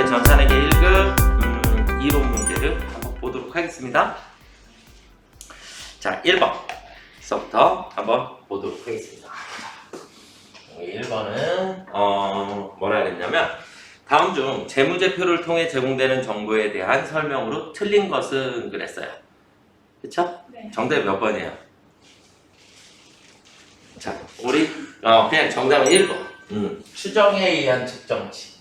제 전산에게 1급 이론 문제를 한번 보도록 하겠습니다. 자, 1번서부터 한번 보도록 하겠습니다. 1번은 뭐라 그랬냐면 다음 중 재무제표를 통해 제공되는 정보에 대한 설명으로 틀린 것은 그랬어요. 그쵸? 네. 정답이 몇 번이에요? 자, 우리 그냥 정답은 1번. 추정에 의한 측정치.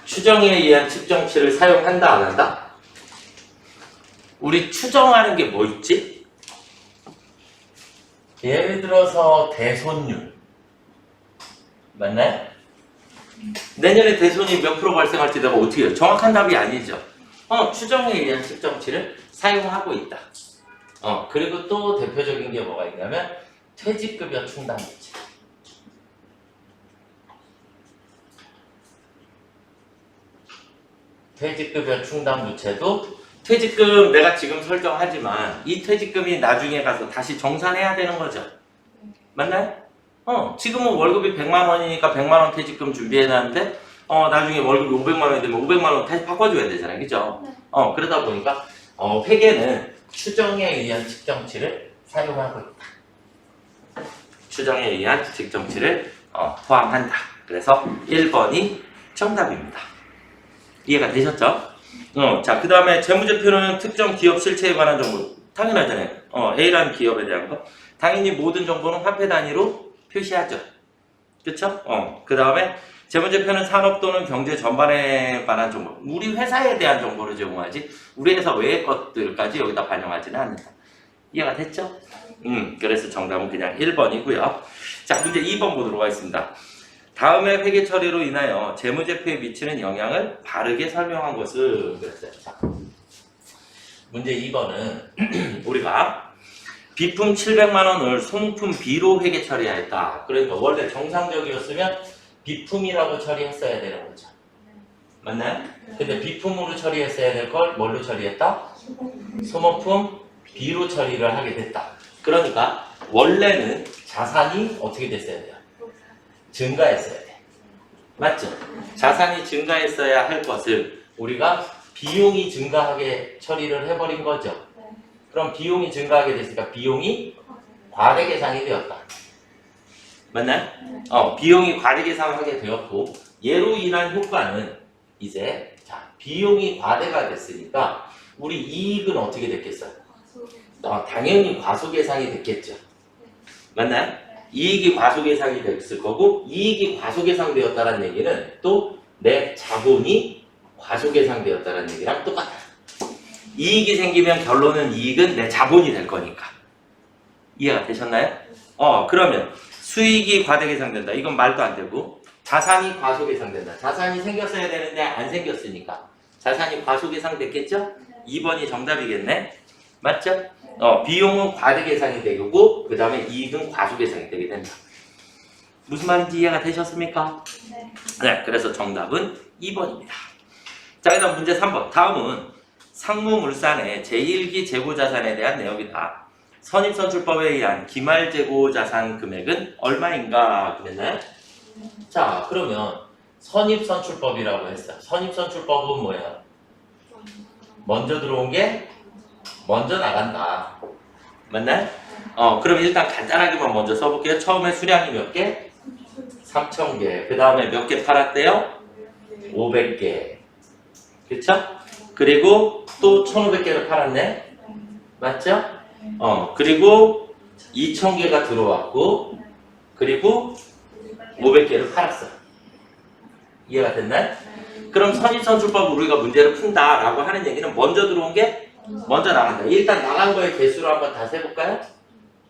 추정에 의한 측정치를 사용한다, 안 한다? 우리 추정하는 게 뭐 있지? 예를 들어서 대손율. 맞나요? 내년에 대손이 몇 프로 발생할지 내가 어떻게 해요? 정확한 답이 아니죠. 추정에 의한 측정치를 사용하고 있다. 그리고 또 대표적인 게 뭐가 있냐면 퇴직급여 충당부채. 퇴직급여 충당부채도 퇴직금 내가 지금 설정하지만 이 퇴직금이 나중에 가서 다시 정산해야 되는 거죠. 맞나요? 지금은 월급이 100만 원이니까 100만 원 퇴직금 준비해놨는데 나중에 월급이 500만 원이 되면 500만 원 다시 바꿔줘야 되잖아요. 그죠? 네. 그러다 보니까 회계는 추정에 의한 측정치를 사용하고 있다. 추정에 의한 측정치를 포함한다. 그래서 1번이 정답입니다. 이해가 되셨죠? 자, 그 다음에 재무제표는 특정 기업 실체에 관한 정보. 당연하잖아요. A라는 기업에 대한 거. 당연히 모든 정보는 화폐 단위로 표시하죠. 그쵸? 그 다음에 재무제표는 산업 또는 경제 전반에 관한 정보. 우리 회사에 대한 정보를 제공하지, 우리 회사 외의 것들까지 여기다 반영하지는 않는다. 이해가 됐죠? 그래서 정답은 그냥 1번이고요. 자, 문제 2번 보도록 하겠습니다. 다음의 회계 처리로 인하여 재무제표에 미치는 영향을 바르게 설명한 것을 그랬어요. 자, 문제 2번은 우리가 비품 700만 원을 소모품 B로 회계 처리하였다. 그러니까 원래 정상적이었으면 비품이라고 처리했어야 되는 거죠. 맞나요? 근데 비품으로 처리했어야 될 걸 뭘로 처리했다? 소모품 B로 처리를 하게 됐다. 그러니까 원래는 자산이 어떻게 됐어야 돼요? 증가했어야 돼. 맞죠? 자산이 증가했어야 할 것을 우리가 비용이 증가하게 처리를 해버린 거죠. 그럼 비용이 증가하게 됐으니까 비용이 과대계상이 되었다. 맞나요? 비용이 과대계상하게 되었고 얘로 인한 효과는 이제 비용이 과대가 됐으니까 우리 이익은 어떻게 됐겠어요? 당연히 과소계상이 됐겠죠. 맞나요? 이익이 과소계상이 됐을 거고 이익이 과소계상되었다는 얘기는 또 내 자본이 과소계상되었다는 얘기랑 똑같아요. 이익이 생기면 결론은 이익은 내 자본이 될 거니까. 이해가 되셨나요? 그러면 수익이 과대계상된다. 이건 말도 안 되고 자산이 과소계상된다. 자산이 생겼어야 되는데 안 생겼으니까 자산이 과소계상됐겠죠? 2번이 정답이겠네. 맞죠? 비용은 과대계상이 되고 그 다음에 이익은 과소계상이 되게 된다. 무슨 말인지 이해가 되셨습니까? 네, 그래서 정답은 2번입니다. 자, 그 다음 문제 3번. 다음은 상무물산의 제1기 재고자산에 대한 내용이다. 선입선출법에 의한 기말재고자산 금액은 얼마인가 그랬나요? 자, 그러면 선입선출법이라고 했어요. 선입선출법은 뭐예요? 먼저 들어온 게 먼저 나간다. 맞나요? 그럼 일단 간단하게만 먼저 써볼게요. 처음에 수량이 몇 개? 3,000개. 그 다음에 몇 개 팔았대요? 500개. 그쵸? 그리고 또 1,500개를 팔았네? 맞죠? 그리고 2,000개가 들어왔고, 그리고 500개를 팔았어요. 이해가 됐나요? 그럼 선입선출법 우리가 문제를 푼다라고 하는 얘기는 먼저 들어온 게 먼저 나간다. 일단 나간 거의 개수로 한번 다 세볼까요?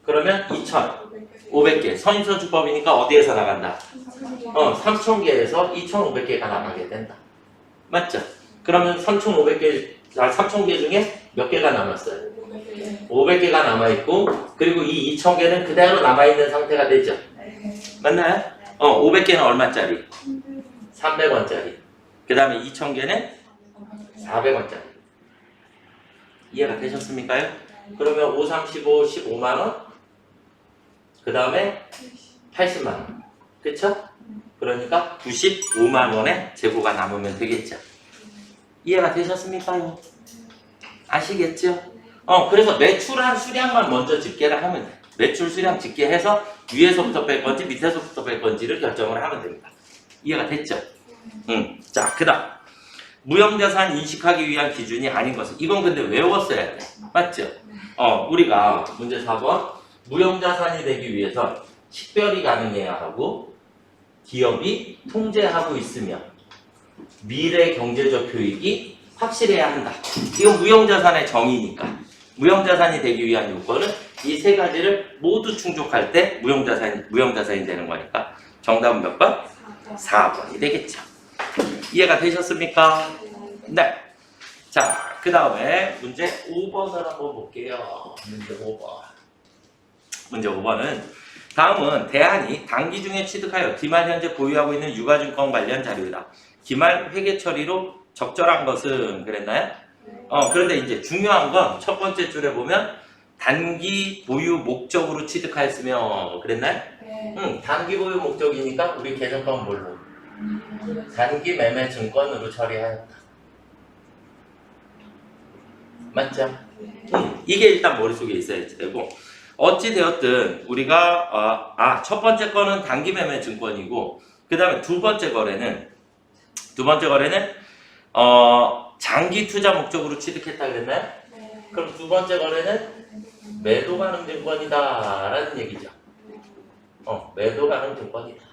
그러면 2,500개. 선입선출법이니까 어디에서 나간다? 3,000개에서 2,500개가 나가게 된다. 맞죠? 그러면 3,000개 중에 몇 개가 남았어요? 500개가 남아있고, 그리고 이 2,000개는 그대로 남아있는 상태가 되죠? 맞나요? 500개는 얼마짜리? 300원짜리. 그 다음에 2,000개는 400원짜리. 이해가 되셨습니까요? 그러면 5, 35, 15만 원. 그 다음에 80만 원. 그쵸? 그러니까 95만 원의 재고가 남으면 되겠죠. 이해가 되셨습니까? 아시겠죠? 그래서 매출한 수량만 먼저 집계를 하면 돼. 매출 수량 집계해서 위에서부터 뺄 건지 밑에서부터 뺄 건지를 결정을 하면 됩니다. 이해가 됐죠? 자, 그 다음. 무형자산 인식하기 위한 기준이 아닌 것은. 이건 근데 외웠어야 돼. 맞죠? 우리가 문제 4번. 무형자산이 되기 위해서 식별이 가능해야 하고 기업이 통제하고 있으며 미래 경제적 효익이 확실해야 한다. 이건 무형자산의 정의니까. 무형자산이 되기 위한 요건은 이 세 가지를 모두 충족할 때 무형자산이 되는 거니까 정답은 몇 번? 4번이 되겠죠. 이해가 되셨습니까? 네. 자, 그 다음에 문제 5번을 한번 볼게요. 문제 5번. 문제 5번은 다음은 대한이 단기 중에 취득하여 기말 현재 보유하고 있는 유가증권 관련 자료이다. 기말 회계 처리로 적절한 것은 그랬나요? 그런데 이제 중요한 건 첫 번째 줄에 보면 단기 보유 목적으로 취득하였으며 그랬나요? 네. 단기 보유 목적이니까 우리 계정권 뭘로? 단기 매매 증권으로 처리하였다. 맞죠? 이게 일단 머릿속에 있어야 되고 어찌 되었든 우리가 첫 번째 거는 단기 매매 증권이고 그 다음에 두 번째 거래는 장기 투자 목적으로 취득했다 그랬나요? 네. 그럼 두 번째 거래는 매도 가능 증권이다 라는 얘기죠. 매도 가능 증권이다.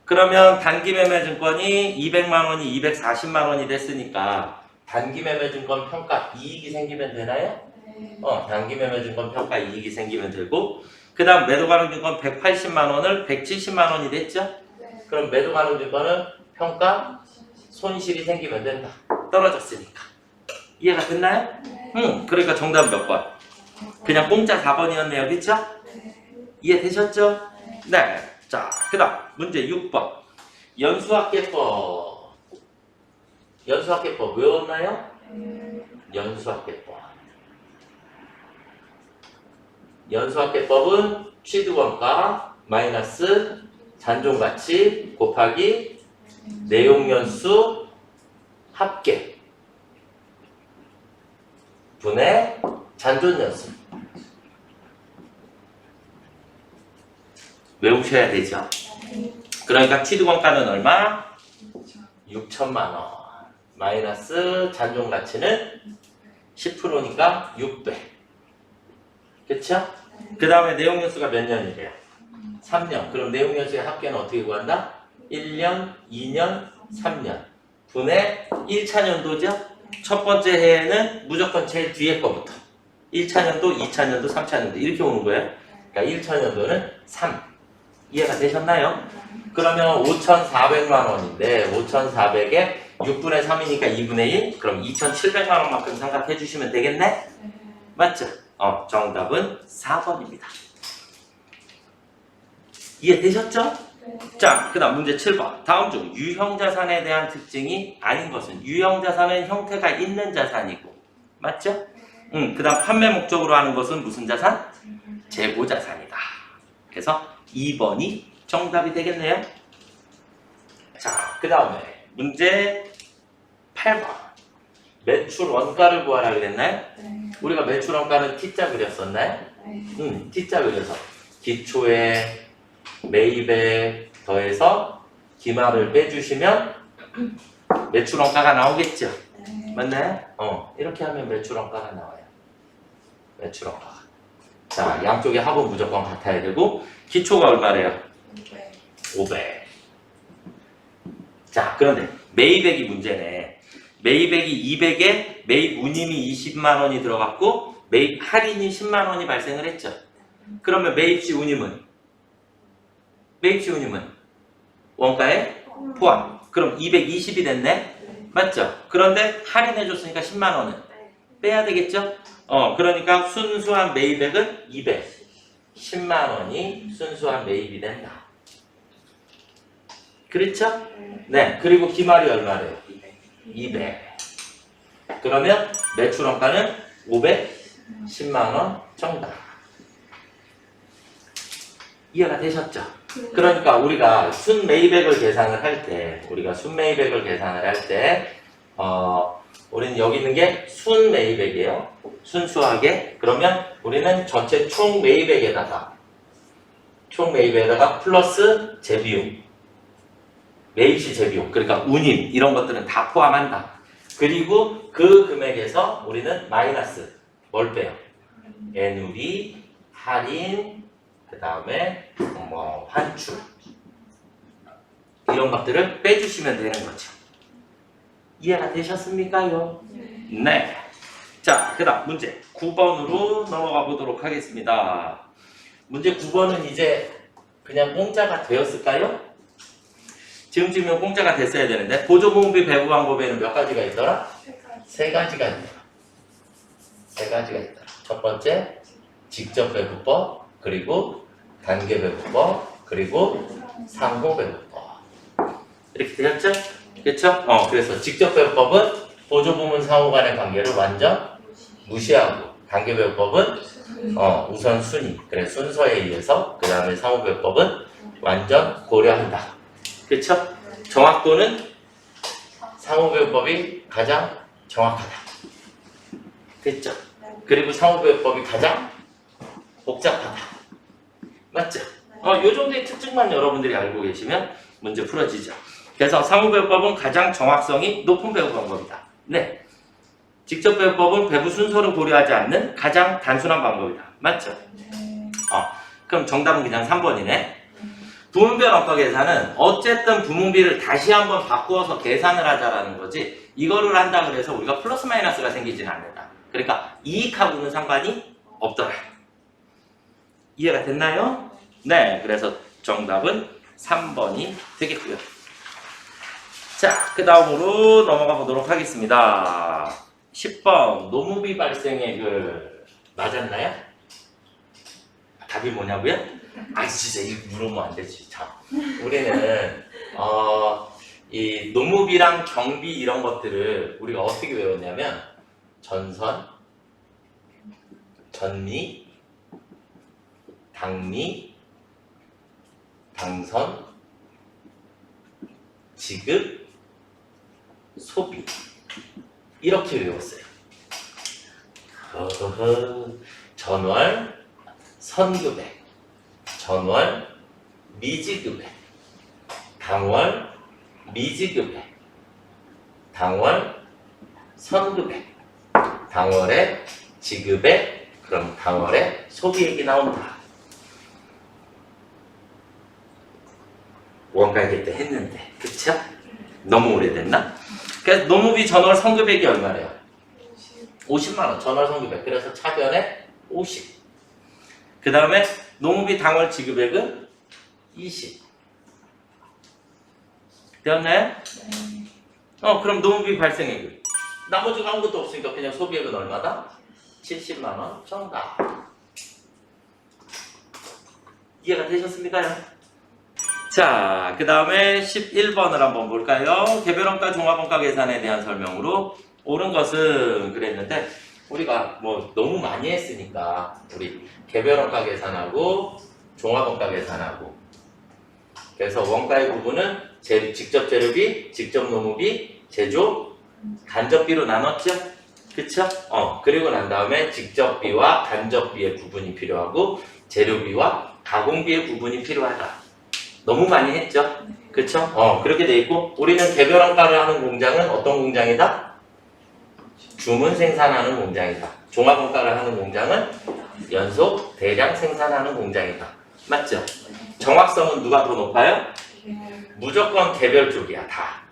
그러면 단기 매매 증권이 200만 원이 240만 원이 됐으니까 단기 매매 증권 평가 이익이 생기면 되나요? 네. 단기 매매 증권 평가 이익이 생기면 되고 그 다음 매도 가능 증권 180만 원을 170만 원이 됐죠? 네. 그럼 매도 가능 증권은 평가 손실이 생기면 된다. 떨어졌으니까. 이해가 됐나요? 네. 그러니까 정답은 몇 번? 그냥 공짜 4번이었네요. 그쵸? 네. 이해되셨죠? 네. 자, 그 다음 문제 6번. 연수학계법. 연수학계법 외웠나요? 연수학계법. 연수학계법은 취득원가 마이너스 잔존가치 곱하기 내용연수 합계 분의 잔존연수. 외우셔야 되죠. 그러니까 취득원가는 얼마? 6천만 원. 마이너스 잔존가치는 10%니까 600. 그쵸? 그 다음에 내용연수가 몇 년이래요? 3년. 그럼 내용연수의 합계는 어떻게 구한다? 1년, 2년, 3년. 분의 1차년도죠? 첫 번째 해에는 무조건 제일 뒤에 거부터. 1차년도, 2차년도, 3차년도 이렇게 오는 거예요. 그러니까 1차년도는 3. 이해가 되셨나요? 그러면 5,400만 원인데 5,400에 6분의 3이니까 2분의 1? 그럼 2,700만 원만큼 생각해 주시면 되겠네? 맞죠? 정답은 4번입니다. 이해되셨죠? 자, 그 다음 문제 7번. 다음 중 유형자산에 대한 특징이 아닌 것은 유형자산은 형태가 있는 자산이고 맞죠? 그 다음 판매 목적으로 하는 것은 무슨 자산? 재고자산이다. 그래서 2번이 정답이 되겠네요. 자, 그 다음에 문제 8번. 매출 원가를 구하라 그랬나요? 우리가 매출 원가는 T자 그렸었나요? T자 그려서 기초에 매입에 더해서 기말을 빼주시면 매출 원가가 나오겠죠? 맞나요? 이렇게 하면 매출 원가가 나와요. 매출 원가가. 자, 양쪽의 합은 무조건 같아야 되고 기초가 얼마래요? 500. 자, 그런데 매입액이 문제네. 매입액이 200에 매입 운임이 20만 원이 들어갔고 매입 할인이 10만 원이 발생을 했죠. 그러면 매입시 운임은 원가에 포함. 그럼 220이 됐네. 맞죠? 그런데 할인해줬으니까 10만 원은 빼야 되겠죠? 그러니까 순수한 매입액은 200. 10만 원이 순수한 매입이 된다. 그렇죠? 네. 그리고 기말이 얼마래요? 200. 그러면 매출 원가는 510만원 정답. 이해가 되셨죠? 그러니까 우리가 순매입액을 계산을 할 때, 우리는 여기 있는 게 순매입액이에요. 순수하게. 그러면 우리는 전체 총매입액에다가 플러스 재비용, 매입시 재비용, 그러니까 운임 이런 것들은 다 포함한다. 그리고 그 금액에서 우리는 마이너스 뭘 빼요? 애누리, 할인, 그 다음에 뭐 환출 이런 것들을 빼주시면 되는 거죠. 이해가 되셨습니까요? 네. 자, 그 다음 문제 9번으로 넘어가 보도록 하겠습니다. 문제 9번은 이제 그냥 공짜가 되었을까요? 지금쯤이면 공짜가 됐어야 되는데 보조보험비 배부 방법에는 몇 가지가 있더라? 세 가지가 있더라. 첫 번째, 직접 배부법, 그리고 단계 배부법, 그리고 상호 배부법. 이렇게 되셨죠? 그렇죠? 그래서 직접 배부법은 보조부문 상호 간의 관계를 완전 무시하고, 단계 배부법은 우선 순위, 그래 순서에 의해서, 그 다음에 상호 배부법은 완전 고려한다. 그렇죠? 정확도는 상호 배부법이 가장 정확하다. 됐죠? 그리고 상호 배부법이 가장 복잡하다. 맞죠? 요 정도의 특징만 여러분들이 알고 계시면 문제 풀어지죠. 그래서 상호 배부법은 가장 정확성이 높은 배부 방법이다. 네. 직접 배부법은 배부 순서를 고려하지 않는 가장 단순한 방법이다. 맞죠? 그럼 정답은 그냥 3번이네. 부문별 원가 계산은 어쨌든 부문비를 다시 한번 바꾸어서 계산을 하자라는 거지, 이거를 한다 그래서 우리가 플러스 마이너스가 생기지는 않는다. 그러니까 이익하고는 상관이 없더라. 이해가 됐나요? 네, 그래서 정답은 3번이 되겠고요. 자, 그 다음으로 넘어가 보도록 하겠습니다. 10번 노무비 발생액을 맞았나요? 답이 뭐냐고요? 진짜 이거 물으면 안 되지. 참. 우리는 이 노무비랑 경비 이런 것들을 우리가 어떻게 외웠냐면 전선, 전미, 당미, 당선, 지급, 소비 이렇게 외웠어요. 전월, 선급액, 전월, 미지급액, 당월, 미지급액, 당월, 선급액, 당월에 지급액, 그럼 당월에 소비액이 나온다. 원가액 때 했는데, 그쵸? 너무 오래됐나? 그래서 노무비 전월 선급액이 얼마래요? 50만원 전월 선급액. 그래서 차변에 50. 그 다음에 노무비 당월 지급액은 20. 되었나요? 그럼 노무비 발생액은? 나머지가 아무것도 없으니까 그냥 소비액은 얼마다? 70만원 정답. 이해가 되셨습니까? 자, 그 다음에 11번을 한번 볼까요? 개별원가, 종합원가 계산에 대한 설명으로 옳은 것은 그랬는데 우리가 뭐 너무 많이 했으니까 우리 개별원가 계산하고 종합원가 계산하고, 그래서 원가의 부분은 직접 재료비, 직접 노무비, 제조, 간접비로 나눴죠? 그쵸? 그리고 난 다음에 직접비와 간접비의 구분이 필요하고 재료비와 가공비의 구분이 필요하다. 너무 많이 했죠? 그쵸? 그렇게 돼 있고, 우리는 개별원가를 하는 공장은 어떤 공장이다? 주문 생산하는 공장이다. 종합원가를 하는 공장은 연속 대량 생산하는 공장이다. 맞죠? 정확성은 누가 더 높아요? 무조건 개별 쪽이야, 다.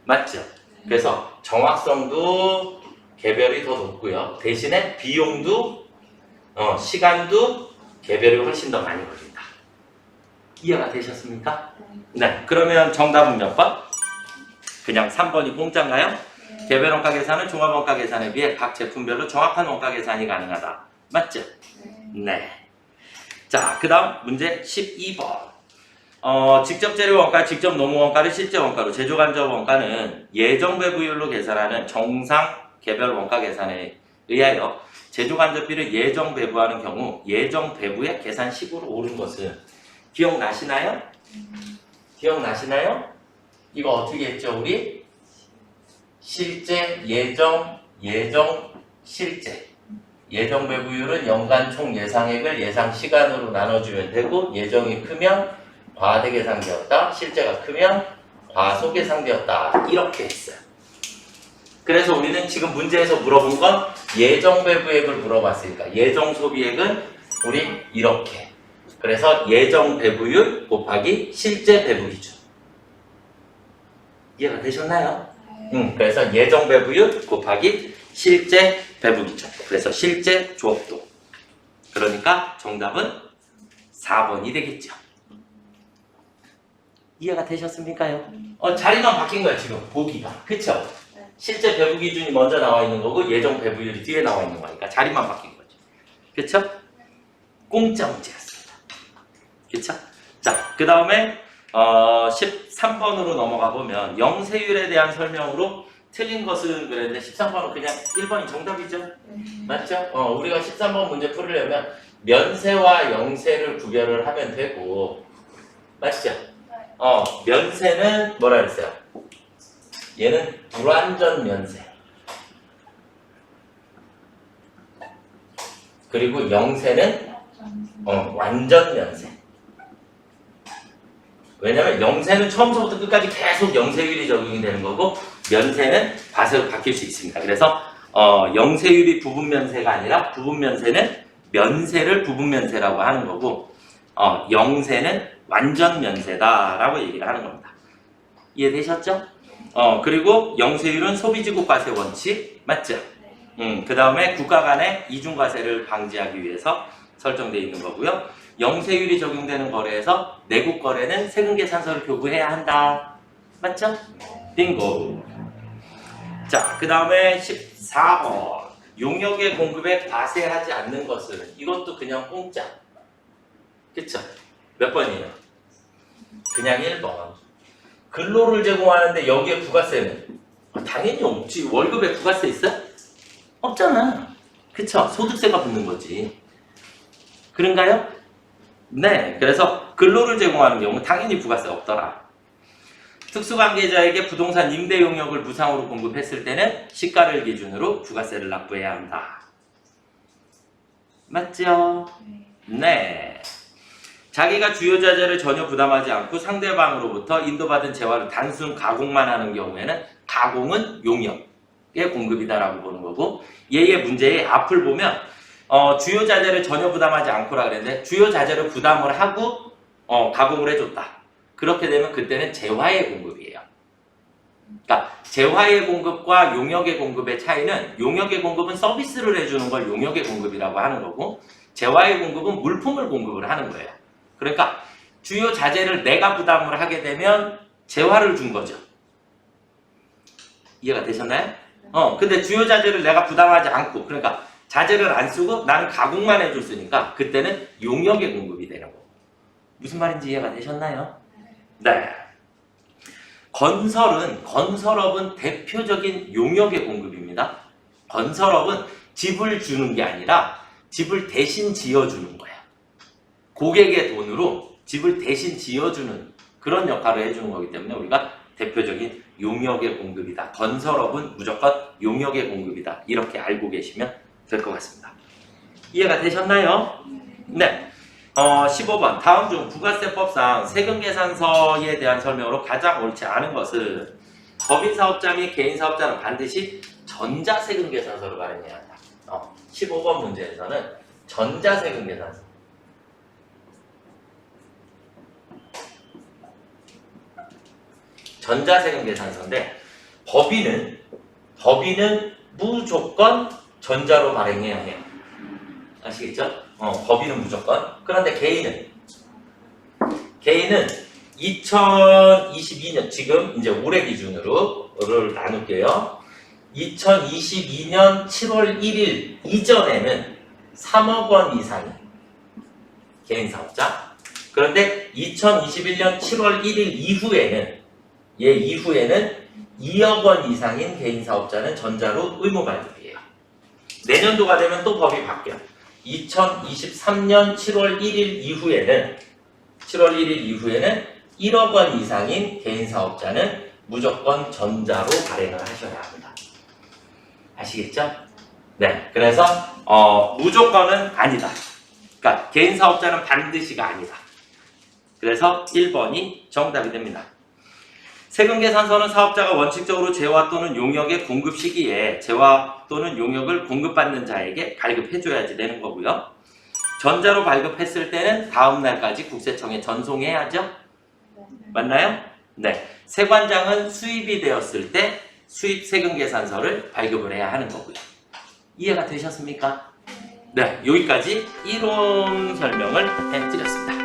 맞죠? 그래서 정확성도 개별이 더 높고요. 대신에 비용도, 시간도 개별이 훨씬 더 많이 걸린다. 이해가 되셨습니까? 네. 그러면 정답은 몇 번? 그냥 3번이 공짜인가요? 개별원가 계산은 종합원가 계산에 비해 각 제품별로 정확한 원가 계산이 가능하다. 맞죠? 네. 자, 그 다음 문제 12번. 직접 재료 원가, 직접 노무 원가를 실제 원가로, 제조 간접 원가는 예정 배부율로 계산하는 정상 개별 원가 계산에 의하여 제조간접비를 예정 배부하는 경우 예정 배부의 계산식으로 옳은 것은 기억나시나요? 기억나시나요? 이거 어떻게 했죠 우리? 실제, 예정, 실제. 예정 배부율은 연간 총 예상액을 예상 시간으로 나눠주면 되고 예정이 크면 과대계상되었다. 실제가 크면 과소계상되었다. 이렇게 했어요. 그래서 우리는 지금 문제에서 물어본 건 예정 배부액을 물어봤으니까 예정 소비액은 우리 이렇게. 그래서 예정 배부율 곱하기 실제 배부 기준. 이해가 되셨나요? 그래서 예정 배부율 곱하기 실제 배부 기준. 그래서 실제 조업도. 그러니까 정답은 4번이 되겠죠. 이해가 되셨습니까요? 자리만 바뀐 거예요 지금 보기가. 그쵸? 실제 배부 기준이 먼저 나와 있는 거고 예정 배부율이 뒤에 나와 있는 거니까 자리만 바뀐 거죠. 그쵸? 공짜 문제였습니다. 그쵸? 자, 그 다음에 13번으로 넘어가 보면 영세율에 대한 설명으로 틀린 것은 그랬는데 13번은 그냥 1번이 정답이죠? 맞죠? 우리가 13번 문제 풀으려면 면세와 영세를 구별을 하면 되고 맞죠? 면세는 뭐라 그랬어요? 얘는 불완전 면세. 그리고 영세는 완전 면세. 왜냐면 영세는 처음부터 끝까지 계속 영세율이 적용이 되는 거고 면세는 바뀔 수 있습니다. 그래서 영세율이 부분면세가 아니라 부분면세는 면세를 부분면세라고 하는 거고 영세는 완전 면세다라고 얘기를 하는 겁니다. 이해되셨죠? 그리고 영세율은 소비지국과세 원칙 맞죠? 그 다음에 국가 간의 이중과세를 방지하기 위해서 설정되어 있는 거고요. 영세율이 적용되는 거래에서 내국 거래는 세금계산서를 교부해야 한다. 맞죠? 빙고. 자, 그 다음에 14번. 용역의 공급에 과세하지 않는 것은 이것도 그냥 공짜. 그쵸? 몇 번이에요? 그냥 1번. 근로를 제공하는데 여기에 부가세는? 당연히 없지. 월급에 부가세 있어? 없잖아. 그쵸? 소득세가 붙는 거지. 그런가요? 네. 그래서 근로를 제공하는 경우 당연히 부가세 없더라. 특수관계자에게 부동산 임대 용역을 무상으로 공급했을 때는 시가를 기준으로 부가세를 납부해야 한다. 맞죠? 네. 자기가 주요 자재를 전혀 부담하지 않고 상대방으로부터 인도받은 재화를 단순 가공만 하는 경우에는 가공은 용역의 공급이다라고 보는 거고 얘의 문제의 앞을 보면 주요 자재를 전혀 부담하지 않고라 그랬는데 주요 자재를 부담을 하고 가공을 해줬다. 그렇게 되면 그때는 재화의 공급이에요. 그러니까 재화의 공급과 용역의 공급의 차이는 용역의 공급은 서비스를 해주는 걸 용역의 공급이라고 하는 거고 재화의 공급은 물품을 공급을 하는 거예요. 그러니까 주요 자재를 내가 부담을 하게 되면 재화를 준 거죠. 이해가 되셨나요? 근데 주요 자재를 내가 부담하지 않고 그러니까 자재를 안 쓰고 나는 가공만 해줬으니까 그때는 용역의 공급이 되는 거고. 무슨 말인지 이해가 되셨나요? 네. 건설업은 대표적인 용역의 공급입니다. 건설업은 집을 주는 게 아니라 집을 대신 지어주는 거야. 고객의 돈으로 집을 대신 지어주는 그런 역할을 해주는 거기 때문에 우리가 대표적인 용역의 공급이다. 건설업은 무조건 용역의 공급이다. 이렇게 알고 계시면 될 것 같습니다. 이해가 되셨나요? 네. 15번. 다음 중 부가세법상 세금계산서에 대한 설명으로 가장 옳지 않은 것은 법인사업자 및 개인사업자는 반드시 전자세금계산서를 발행해야 한다. 15번 문제에서는 전자세금계산서. 전자세금계산서인데 법인은 무조건 전자로 발행해야 해요. 아시겠죠? 법인은 무조건. 그런데 개인은 2022년 지금 이제 올해 기준으로를 나눌게요. 2022년 7월 1일 이전에는 3억 원 이상이 개인 사업자. 그런데 2021년 7월 1일 이후에는 2억 원 이상인 개인 사업자는 전자로 의무 발급이에요. 내년도가 되면 또 법이 바뀌어요. 2023년 7월 1일 이후에는 1억 원 이상인 개인 사업자는 무조건 전자로 발행을 하셔야 합니다. 아시겠죠? 네, 그래서 무조건은 아니다. 그러니까 개인 사업자는 반드시가 아니다. 그래서 1번이 정답이 됩니다. 세금계산서는 사업자가 원칙적으로 재화 또는 용역의 공급 시기에 재화 또는 용역을 공급받는 자에게 발급해줘야지 되는 거고요. 전자로 발급했을 때는 다음 날까지 국세청에 전송해야죠. 맞나요? 네. 세관장은 수입이 되었을 때 수입 세금계산서를 발급을 해야 하는 거고요. 이해가 되셨습니까? 네. 여기까지 이론 설명을 해드렸습니다.